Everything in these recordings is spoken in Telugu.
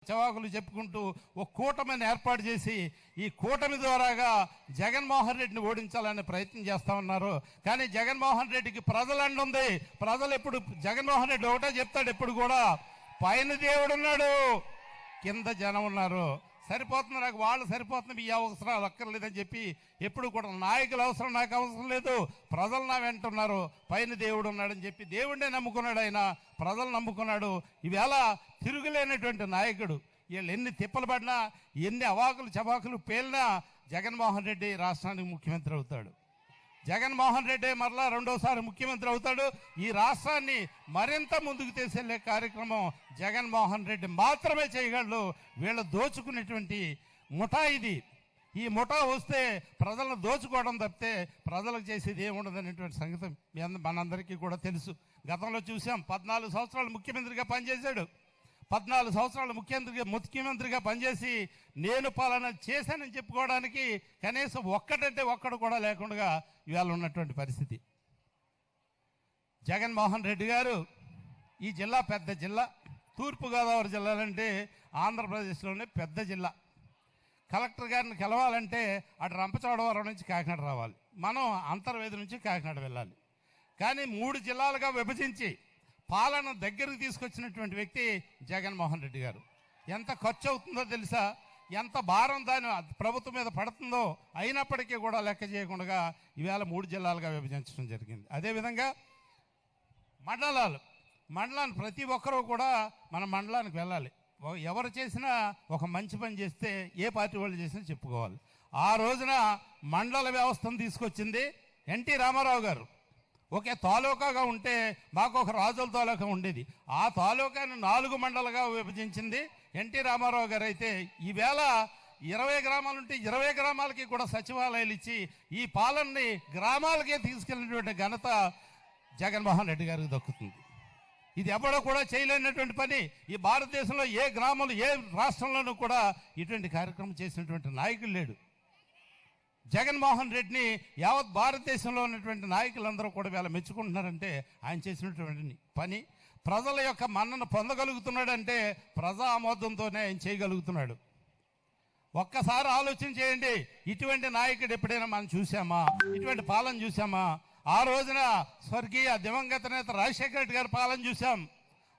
చవాకులు చెప్పుకుంటూ ఒక కూటమిని ఏర్పాటు చేసి ఈ కూటమి ద్వారాగా జగన్మోహన్ రెడ్డిని ఓడించాలనే ప్రయత్నం చేస్తా ఉన్నారు. కానీ జగన్మోహన్ రెడ్డికి ప్రజలండి ఉంది. ప్రజలు ఎప్పుడు జగన్మోహన్ రెడ్డి ఒకటే చెప్తాడు, ఎప్పుడు కూడా పైన దేవుడు ఉన్నాడు, కింద జనం ఉన్నారు, సరిపోతుంది నాకు, వాళ్ళు సరిపోతుంది, ఈ అవసరాలు అక్కర్లేదని చెప్పి ఎప్పుడు కూడా నాయకుల అవసరం నాకు అవసరం లేదు, ప్రజలు నా వెంట ఉన్నారు, పైన దేవుడు ఉన్నాడని చెప్పి దేవుడినే నమ్ముకున్నాడు. ఆయన ప్రజలు నమ్ముకున్నాడు. ఈవేళ తిరుగులేనటువంటి నాయకుడు. వీళ్ళు ఎన్ని తిప్పలు పడినా, ఎన్ని అవాకులు చవాకులు పేలినా జగన్మోహన్ రెడ్డి రాష్ట్రానికి ముఖ్యమంత్రి అవుతాడు. జగన్మోహన్ రెడ్డి మరలా రెండోసారి ముఖ్యమంత్రి అవుతాడు. ఈ రాష్ట్రాన్ని మరింత ముందుకు తీసుకెళ్లే కార్యక్రమం జగన్మోహన్ రెడ్డి మాత్రమే చేయగలడు. వీళ్ళు దోచుకునేటువంటి ముఠా ఇది. ఈ ముఠా వస్తే ప్రజలను దోచుకోవడం తప్పితే ప్రజలకు చేసేది ఏముండదనేటువంటి సంగతి మనందరికీ కూడా తెలుసు. గతంలో చూసాం, 14 సంవత్సరాలు ముఖ్యమంత్రిగా పనిచేశాడు. 14 సంవత్సరాలు ముఖ్యమంత్రిగా పనిచేసి నేను పాలన చేశానని చెప్పుకోవడానికి కనీసం ఒక్కటంటే ఒక్కడు కూడా లేకుండా ఇవాళ ఉన్నటువంటి పరిస్థితి. జగన్మోహన్ రెడ్డి గారు ఈ జిల్లా పెద్ద జిల్లా. తూర్పుగోదావరి జిల్లాలంటే ఆంధ్రప్రదేశ్లోనే పెద్ద జిల్లా. కలెక్టర్ గారిని కలవాలంటే అటు రంపచోడవరం నుంచి కాకినాడ రావాలి, మనం అంతర్వేది నుంచి కాకినాడ వెళ్ళాలి. కానీ 3 జిల్లాలుగా విభజించి పాలన దగ్గరకు తీసుకొచ్చినటువంటి వ్యక్తి జగన్మోహన్ రెడ్డి గారు. ఎంత ఖర్చు అవుతుందో తెలుసా, ఎంత భారం దాని ప్రభుత్వం మీద పడుతుందో అయినప్పటికీ కూడా లెక్క చేయకుండా ఈవేళ 3 జిల్లాలుగా విభజించడం జరిగింది. అదేవిధంగా మండలాన్ని ప్రతి ఒక్కరూ కూడా మన మండలానికి వెళ్ళాలి. ఎవరు చేసినా ఒక మంచి పని చేస్తే ఏ పార్టీ వాళ్ళు చేసినా చెప్పుకోవాలి. ఆ రోజున మండల వ్యవస్థను తీసుకొచ్చింది ఎన్టీ రామారావు గారు. ఒకే తాలూకాగా ఉంటే మాకు ఒక రాజుల తాలూకా ఉండేది. ఆ తాలూకాను 4 మండలుగా విభజించింది ఎన్టీ రామారావు గారు. అయితే ఈవేళ 20 గ్రామాలుంటే 20 గ్రామాలకి కూడా సచివాలయాలు ఇచ్చి ఈ పాలనని గ్రామాలకే తీసుకెళ్ళినటువంటి ఘనత జగన్మోహన్ రెడ్డి గారికి దక్కుతుంది. ఇది ఎవడో కూడా చేయలేనటువంటి పని. ఈ భారతదేశంలో ఏ గ్రామంలో ఏ రాష్ట్రంలోనూ కూడా ఇటువంటి కార్యక్రమం చేసినటువంటి నాయకులు లేడు. జగన్మోహన్ రెడ్డిని యావత్ భారతదేశంలో ఉన్నటువంటి నాయకులందరూ కూడా వీళ్ళ మెచ్చుకుంటున్నారంటే ఆయన చేసినటువంటి పని. ప్రజల యొక్క మన్నను పొందగలుగుతున్నాడంటే ప్రజా ఆమోదంతోనే ఆయన చేయగలుగుతున్నాడు. ఒక్కసారి ఆలోచన చేయండి, ఇటువంటి నాయకుడు ఎప్పుడైనా మనం చూసామా? ఇటువంటి పాలన చూసామా? ఆ రోజున స్వర్గీయ దివంగత నేత రాజశేఖర రెడ్డి గారి పాలన చూసాం.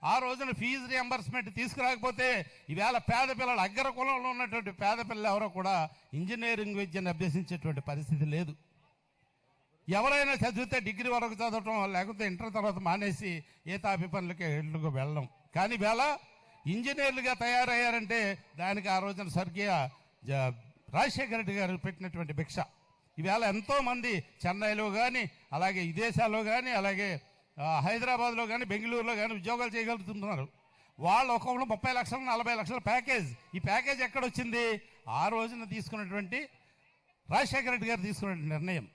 ఆ రోజున ఫీజు రియంబర్స్మెంట్ తీసుకురాకపోతే ఈవేళ పేద పిల్లలు, అగ్ర కులంలో ఉన్నటువంటి పేద పిల్లలు ఎవరో కూడా ఇంజనీరింగ్ విద్యను అభ్యసించేటువంటి పరిస్థితి లేదు. ఎవరైనా చదివితే డిగ్రీ వరకు చదవటం, లేకపోతే ఇంటర్ తర్వాత మానేసి ఏ తాపి పనులకి ఇళ్ళకు వెళ్ళడం. కానీ ఈవేళ ఇంజనీర్లుగా తయారయ్యారంటే దానికి ఆ రోజున స్వర్గీయ రాజశేఖర రెడ్డి గారు పెట్టినటువంటి భిక్ష. ఈవేళ ఎంతోమంది చెన్నైలో కానీ, అలాగే విదేశాల్లో కానీ, అలాగే హైదరాబాద్లో కానీ, బెంగళూరులో కానీ ఉద్యోగాలు చేయగలుగుతున్నారు. వాళ్ళు ఒక్కొక్కరు 30 లక్షలు 40 లక్షల ప్యాకేజ్. ఈ ప్యాకేజ్ ఎక్కడొచ్చింది? ఆ రోజున తీసుకున్నటువంటి రాజశేఖర రెడ్డి గారు తీసుకున్న నిర్ణయం.